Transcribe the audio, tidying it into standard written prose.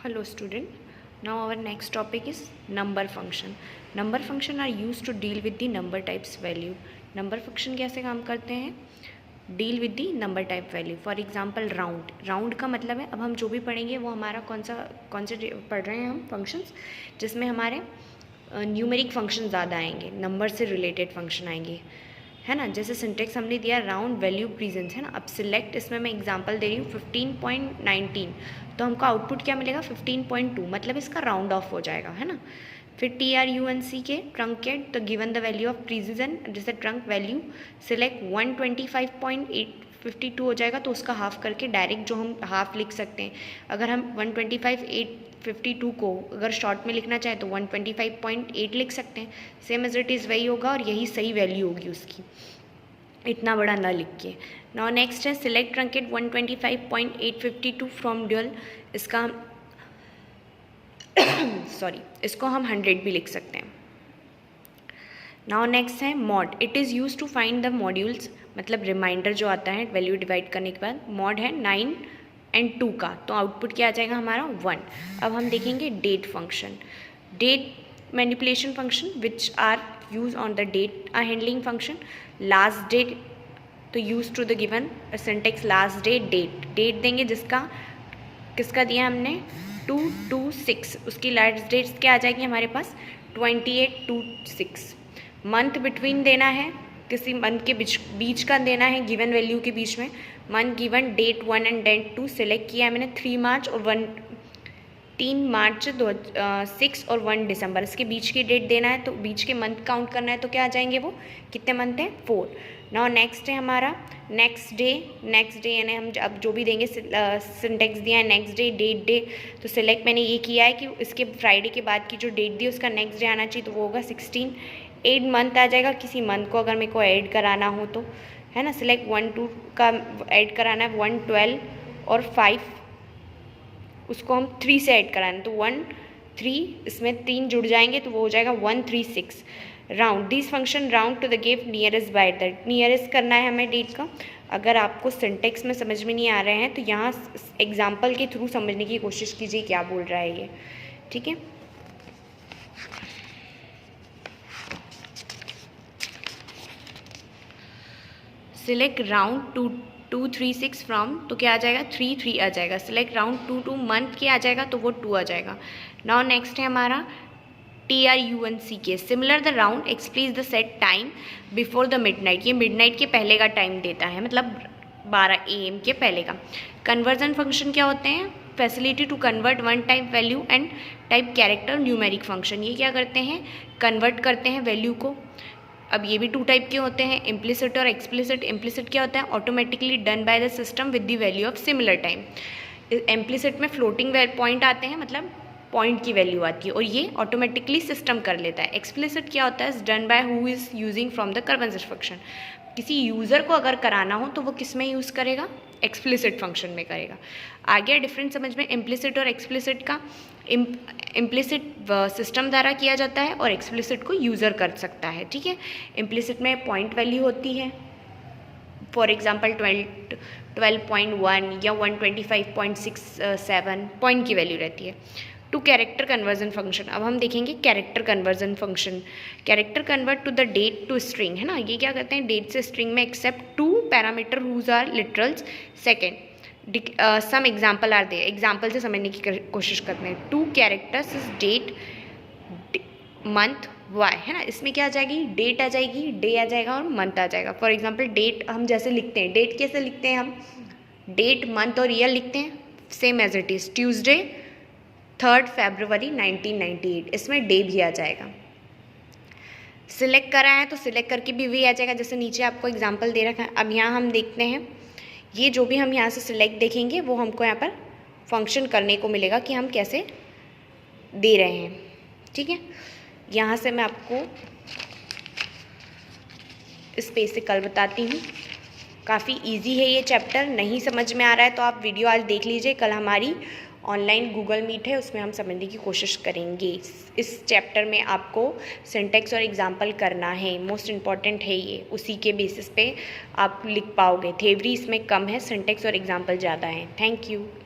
Hello student, now our next topic is number function. Number function are used to deal with the number types value. Number function कैसे काम करते हैं? Deal with the number type value. For example round. Round का मतलब है अब हम जो भी पढ़ेंगे वो हमारा कौन से पढ़ रहे हैं हम फंक्शंस जिसमें हमारे न्यूमेरिक फंक्शन ज़्यादा आएंगे, नंबर से रिलेटेड फंक्शन आएंगे, है ना. जैसे सिंटेक्स हमने दिया राउंड वैल्यू प्रेजेंस, है ना. अब सिलेक्ट, इसमें मैं एग्जांपल दे रही हूँ 15.19, तो हमको आउटपुट क्या मिलेगा 15.2, मतलब इसका राउंड ऑफ हो जाएगा, है ना. फिर TRUNC के truncate to given the value of precision जैसे ट्रंक वैल्यू सिलेक्ट 125.852 हो जाएगा, तो उसका हाफ करके डायरेक्ट जो हम हाफ लिख सकते हैं. अगर हम 125.852 को अगर शॉर्ट में लिखना चाहें तो 125.8 लिख सकते हैं. सेम एज इट इज़ वही होगा और यही सही वैल्यू होगी उसकी, इतना बड़ा ना लिख के. नाउ नेक्स्ट है सिलेक्ट ट्रंकेट 125.852 फ्रॉम ड्यूअल. इसका इसको हम 100 भी लिख सकते हैं. नाउ नेक्स्ट है mod. It is use to find the modules, मतलब रिमाइंडर जो आता है वैल्यू डिवाइड करने के बाद. मॉड है 9 और 2 का, तो आउटपुट क्या आ जाएगा हमारा 1. अब हम देखेंगे date function. Date manipulation function which are use on the date are handling function. Last date तो use to the given syntax last date date देंगे जिसका किसका दिया हमने 226, उसकी लास्ट डेट्स क्या आ जाएगी हमारे पास 2826. मंथ बिटवीन देना है, किसी मंथ के बीच का देना है गिवन वैल्यू के बीच में. Month given date 1 and date 2 select किया है मैंने 3 मार्च और 3 मार्च 6 और 1 दिसंबर, इसके बीच की डेट देना है, तो बीच के मंथ काउंट करना है, तो क्या आ जाएंगे वो कितने मंथ हैं 4. नाउ नेक्स्ट है हमारा नेक्स्ट डे यानी हम अब जो भी देंगे सिंटेक्स दिया है नेक्स्ट डे डेट डे, तो सिलेक्ट मैंने ये किया है कि इसके फ्राइडे के बाद की जो डेट दी उसका नेक्स्ट डे आना चाहिए, तो वो होगा 16. 8 मंथ आ जाएगा, किसी मंथ को अगर मेरे को ऐड कराना हो तो, है ना. सिलेक्ट 1 2 का ऐड कराना है 1 12 और 5 उसको हम 3 से ऐड कराना है, तो 1 3 इसमें 3 जुड़ जाएंगे तो वो हो जाएगा 136. Round this function round to the give nearest by that. Nearest करना है हमें डेट का. अगर आपको सिंटेक्स में समझ में नहीं आ रहे हैं तो यहाँ एग्जाम्पल के थ्रू समझने की कोशिश कीजिए क्या बोल रहा है ये, ठीक है. सिलेक्ट राउंड 236 फ्रॉम, तो क्या आ जाएगा 3 आ जाएगा. सिलेक्ट राउंड 2 मंथ के आ जाएगा तो वो 2 आ जाएगा. नाउ नेक्स्ट है हमारा TRUNC के similar the round express the set time before the midnight. ये मिडनाइट के पहले का टाइम देता है, मतलब 12 AM के पहले का. कन्वर्जन फंक्शन क्या होते हैं? Facility to convert one type value and type character numeric function. ये क्या करते हैं? कन्वर्ट करते हैं वैल्यू को. अब ये भी 2 टाइप के होते हैं, इम्प्लिसिट और एक्सप्लिसिट. इम्प्लिसिट क्या होता है? Automatically done by the system with the value of similar time. Implicit में फ्लोटिंग पॉइंट आते हैं, मतलब पॉइंट की वैल्यू आती है, और ये ऑटोमेटिकली सिस्टम कर लेता है. एक्सप्लिसिट क्या होता है? Done by who is using from the conversion function. किसी यूज़र को अगर कराना हो तो वो किस में यूज़ करेगा? एक्सप्लिसिट फंक्शन में करेगा. आ गया डिफरेंस समझ में इम्प्लिसिट और एक्सप्लिसिट का. इम्प्लिसिट सिस्टम द्वारा किया जाता है और एक्सप्लिसिट को यूज़र कर सकता है, ठीक है. इम्प्लिसिट में पॉइंट वैल्यू होती है, फॉर एग्जाम्पल 12.1 या 125.67 पॉइंट की वैल्यू रहती है. To character conversion function. अब हम देखेंगे character conversion function. Character convert to the date to string, है ना. ये क्या करते हैं? डेट से स्ट्रिंग में accept 2 parameter whose are literals. Second some example are they. Example से समझने की कोशिश करते हैं. 2 characters is date month y, है ना. इसमें क्या आ जाएगी? डेट आ जाएगी, डे आ जाएगा और मंथ आ जाएगा. फॉर एग्जाम्पल डेट हम जैसे लिखते हैं, डेट कैसे लिखते हैं हम? डेट मंथ और ईयर लिखते हैं same as it is. Tuesday 3 February 1998, इसमें डे भी आ जाएगा. सिलेक्ट करा है तो सिलेक्ट करके भी वही आ जाएगा जैसे नीचे आपको एग्जांपल दे रखा है. अब यहाँ हम देखते हैं, ये जो भी हम यहाँ से सिलेक्ट देखेंगे वो हमको यहाँ पर फंक्शन करने को मिलेगा कि हम कैसे दे रहे हैं, ठीक है. यहाँ से मैं आपको इस पेज से कल बताती हूँ. काफ़ी इजी है ये चैप्टर. नहीं समझ में आ रहा है तो आप वीडियो आज देख लीजिए. कल हमारी ऑनलाइन गूगल मीट है, उसमें हम समझने की कोशिश करेंगे. इस चैप्टर में आपको सिंटेक्स और एग्जाम्पल करना है, मोस्ट इम्पॉर्टेंट है ये. उसी के बेसिस पे आप लिख पाओगे. थ्योरी इसमें कम है, सिंटेक्स और एग्जाम्पल ज़्यादा है. Thank you.